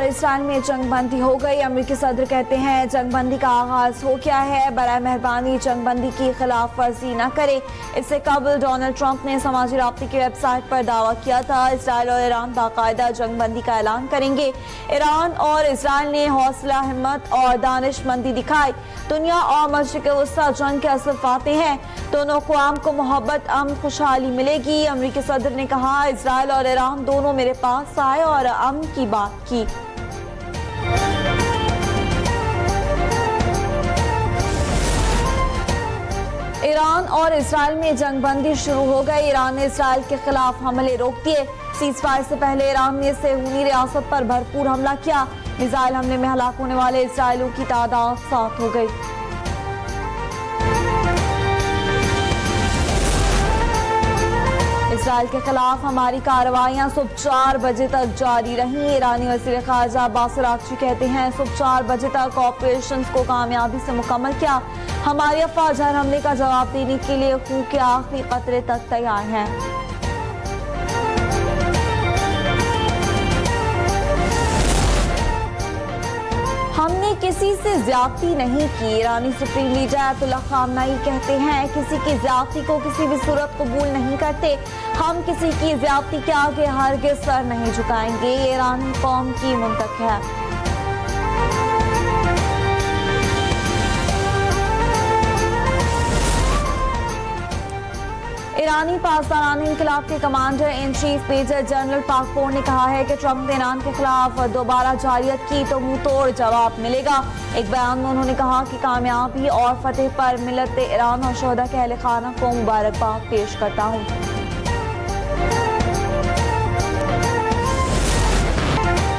Israel में जंगबंदी हो गई। अमेरिकी सदर कहते हैं जंगबंदी का आगाज हो गया है, बराए मेहरबानी जंगबंदी की खिलाफ वर्जी न करे। इससे कबल डोनाल्ड ट्रंप ने समाजी राब्ते की वेबसाइट पर दावा किया था इसराइल और ईरान बाकायदा जंगबंदी का ऐलान करेंगे। ईरान और इसराइल ने हौसला, हिम्मत और दानिशमंदी दिखाई। दुनिया और मशरिक़ वस्ता जंग के असल फातेह हैं। दोनों अक़वाम को मोहब्बत, अमन, खुशहाली मिलेगी। अमेरिकी सदर ने कहा इसराइल और ईरान दोनों मेरे पास आए और अमन की बात की। ईरान और इसराइल में जंगबंदी शुरू हो गई। ईरान ने इसराइल के खिलाफ हमले रोक दिए। सीज़फायर से पहले ईरान ने सेहूनी रियासत पर भरपूर हमला किया। मिसाइल हमले में हलाक होने वाले इसराइलियों की तादाद 7 हो गई। इसराइल के खिलाफ हमारी कार्रवाइयां सुबह 4 बजे तक जारी रहीं। ईरानी वज़ीर ख़ारजा अब्बास अराग़ची कहते हैं सुबह 4 बजे तक ऑपरेशन को कामयाबी से मुकम्मल किया। हमारी अफ़वाज हर हमले का जवाब देने के लिए खून के आखिरी कतरे तक तैयार हैं। हमने किसी से ज्यादती नहीं की। ईरानी सुप्रीम लीडर अयतुल्लाह ख़ामनेई कहते हैं किसी की ज्यादती को किसी भी सूरत कबूल नहीं करते। हम किसी की ज्यादती के आगे हरगिज़ सर नहीं झुकाएंगे। ये ईरानी कौम की मुंतक है। ईरानी पासदारान इनकलाब के commander in chief major general Pakpour ने कहा है कि ट्रंप ने ईरान के खिलाफ दोबारा जारियत की तो मुंह तोड़ जवाब मिलेगा। एक बयान में उन्होंने कहा कि कामयाबी और फतेह पर मिलत ईरान और शोहदा के अहले खाना को मुबारकबाद पेश करता हूँ।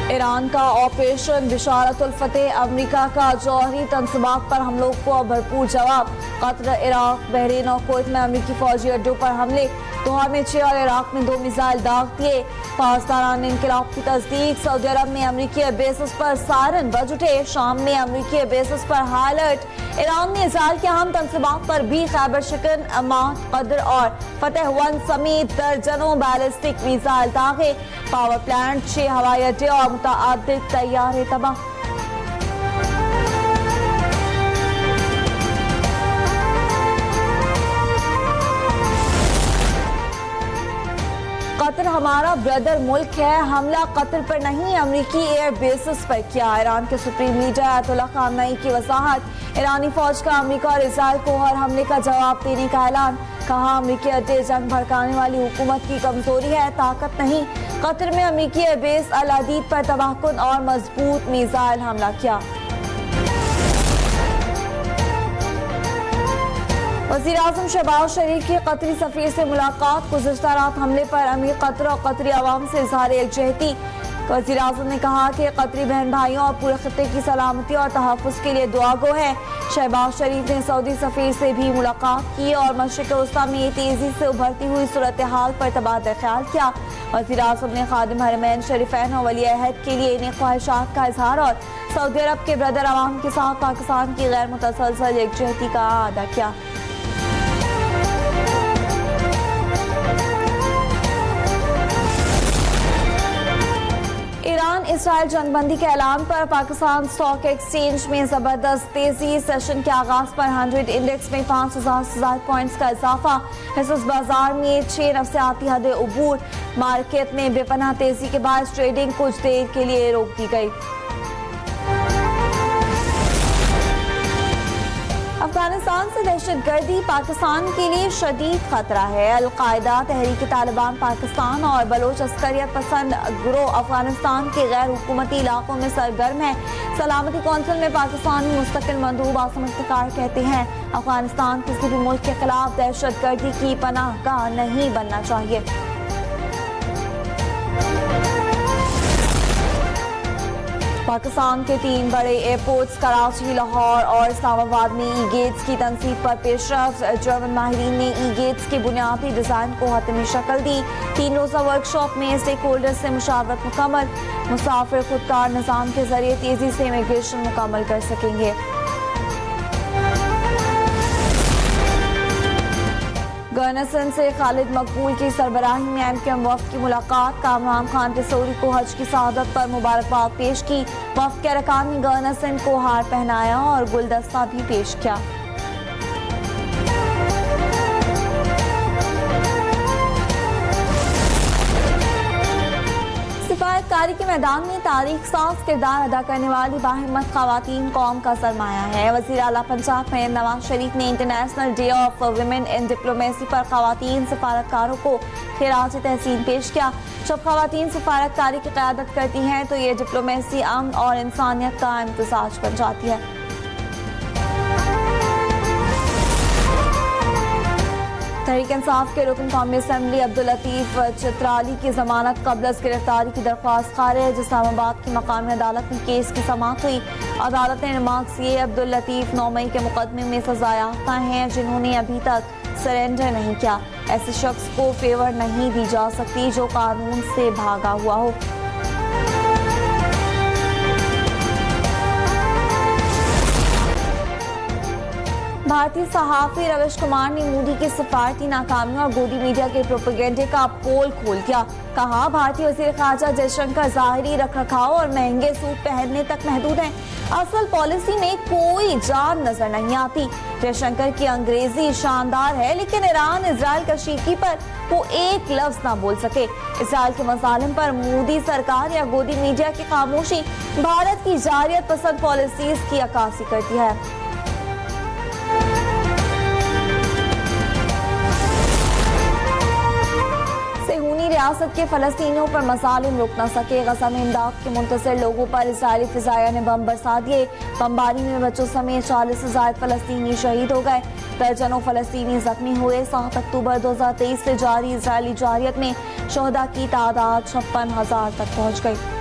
ईरान का ऑपरेशन बिशारतुल फतेह, अमेरिका का जौहरी तंसबात पर हमलों को भरपूर जवाब। कतर, इराक, बहरीन और कुवैत में अमेरिकी फौजी अड्डों पर हमले। दोहा में 6 और इराक में 2 मिसाइल दाग दिए। पासदारान इनकलाब की तस्दीक। सऊदी अरब में अमेरिकी बेसिस पर सायरन बज उठे। शाम में अमेरिकी बेसिस पर हाई अलर्ट। ईरान ने इसराइल के अहम तंसबात पर भी खैबर शिकन, अमान, कदर और फतेह 1 समेत दर्जनों बैलिस्टिक मिसाइल दागे। पावर प्लांट, 6 हवाई अड्डे और मुतअद्दिद तैयारे तबाह। कतर हमारा ब्रदर मुल्क है। हमला कतर पर नहीं अमेरिकी एयर बेसिस पर किया। ईरान के सुप्रीम लीडर अयतुल्लाह ख़ामनेई की वजाहत। ईरानी फौज का अमेरिका और इसराइल को हर हमले का जवाब देने का ऐलान। कहा अमेरिकी अड्डे जंग भड़काने वाली हुकूमत की कमजोरी है, ताकत नहीं। कतर में अमेरिकी एयर बेस अल अदीद पर तबाहकुन और मजबूत मिसाइल हमला किया। वज़ीर-ए-आज़म शहबाज शरीफ की कतरी सफ़ीर से मुलाकात। गुज़िश्ता रात हमले पर अमीर कतर और कतरी अवाम से इज़हार यकजहती। वज़ीर-ए-आज़म ने कहा कि कतरी बहन भाइयों और पूरे खित्ते की सलामती और तहफ़्फ़ुज़ के लिए दुआ गो है। शहबाज शरीफ ने सऊदी सफ़ीर से भी मुलाकात की और मशरिक़ वस्ता में तेज़ी से उभरती हुई सूरत हाल पर तबादला ख्याल किया। वज़ीर-ए-आज़म ने खादिम हरमैन शरीफैन और वली अहद के लिए इन्हें ख्वाहिशात का इजहार और सऊदी अरब के ब्रदर अवाम के साथ पाकिस्तान की गैर मुतसलसल यकजहती का अदा किया। ईरान इसराइल जंगबंदी के ऐलान पर पाकिस्तान स्टॉक एक्सचेंज में जबरदस्त तेजी। सेशन के आगाज पर 100 इंडेक्स में 5000 से ज्यादा पॉइंट्स का इजाफा। हिस्सा बाजार में 6 नफसियाती हदें उबूर। मार्केट में बेपनाह तेजी के बाद ट्रेडिंग कुछ देर के लिए रोक दी गई। अफगानिस्तान से दहशतगर्दी पाकिस्तान के लिए शदीद खतरा है। अल-कायदा, तहरीक तालिबान पाकिस्तान और बलोच अस्करियत पसंद गिरोह अफगानिस्तान के गैर हुकूमती इलाकों में सरगर्म है। सलामती कौंसिल में पाकिस्तानी मुस्तकिल मंदूब आसम इफ्तिकार कहते हैं अफगानिस्तान किसी भी मुल्क के खिलाफ दहशतगर्दी की पनाहगाह नहीं बनना चाहिए। पाकिस्तान के 3 बड़े एयरपोर्ट्स कराची, लाहौर और इस्लामाबाद में ई गेट्स की तनसीब पर पेशरफ। जर्मन माहिरीन ने ई गेट्स के बुनियादी डिज़ाइन को हतमी शक्ल दी। 3 रोज़ा वर्कशॉप में स्टेक होल्डर्स से मुशावरत मुकम्मल। मुसाफिर खुदकार निज़ाम के जरिए तेज़ी से इमिग्रेशन मुकम्मल कर सकेंगे। गवर्नर सिंध से खालिद मकबूल की सरबराही में एमक्यूएम वफ़द की मुलाकात। कामरान खान तिसौरी को हज की शहादत पर मुबारकबाद पेश की। वफ़द के अरकान ने गवर्नर सिंध को हार पहनाया और गुलदस्ता भी पेश किया। सिफारतकारी के मैदान में तारीख साज किरदार अदा करने वाली बाहिम्मत खवातीन कौम का सरमाया है। वज़ीर आला पंजाब में नवाज शरीफ ने international day of women in diplomacy पर खवातीन सिफारतकारों को खिराज तहसीन पेश किया। जब खवातीन सिफारतकारी की क़यादत करती हैं तो ये डिप्लोमेसी अमन और इंसानियत का इम्तिज़ाज बन जाती है। तहरीक इंसाफ के रुकन कौमी असम्बली अब्दुल लतीफ चित्राली की जमानत कबल गिरफ्तारी की दरख्वास्त खारिज। इस्लामाबाद की मकामी अदालत में केस की समाअत हुई। अदालत ने रिमार्क्स किए अब्दुल लतीफ 9 मई के मुकदमे में सजायाफ्ता हैं जिन्होंने अभी तक सरेंडर नहीं किया। ऐसे शख्स को फेवर नहीं दी जा सकती जो कानून से भागा हुआ हो। भारतीय सहाफ़ी रविश कुमार ने मोदी की सिफारती नाकामियों और गोदी मीडिया के प्रोपेगेंडे का पोल खोल दिया। कहा भारतीय वज़ीर ख़ारजा जयशंकर ज़ाहिरी रखरखाव और महंगे सूट पहनने तक महदूद हैं। असल पॉलिसी में कोई जान नजर नहीं आती। जयशंकर की अंग्रेजी शानदार है लेकिन ईरान इजराइल कशीदगी पर वो एक लफ्ज ना बोल सके। इजराइल के मसालिम पर मोदी सरकार या गोदी मीडिया की खामोशी भारत की जारियत पसंद पॉलिसीज की अक्कासी करती है। रियासत के फलस्तीनियों पर मसालिम रुक न सके। गजा में इमदाद के मुंतज़िर लोगों पर इजरायली फिजाया ने बम बरसा दिए। बमबारी में बच्चों समेत 40 से ज़ायद फलस्तीनी शहीद हो गए। दर्जनों फलस्तीनी जख्मी हुए। 7 अक्टूबर 2023 से जारी इजरायली जारियत में शोहदा की तादाद 56,000 तक पहुँच गई।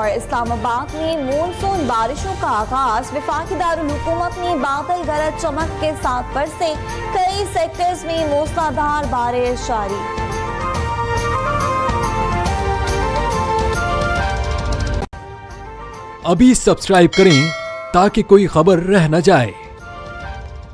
इस्लामाबाद में मानसून बारिशों का आगाज। वफाकी दारुल हुकूमत में बादल गरज चमक के साथ बरसे। कई सेक्टर्स में मूसलाधार बारिश जारी। अभी सब्सक्राइब करें ताकि कोई खबर रह न जाए।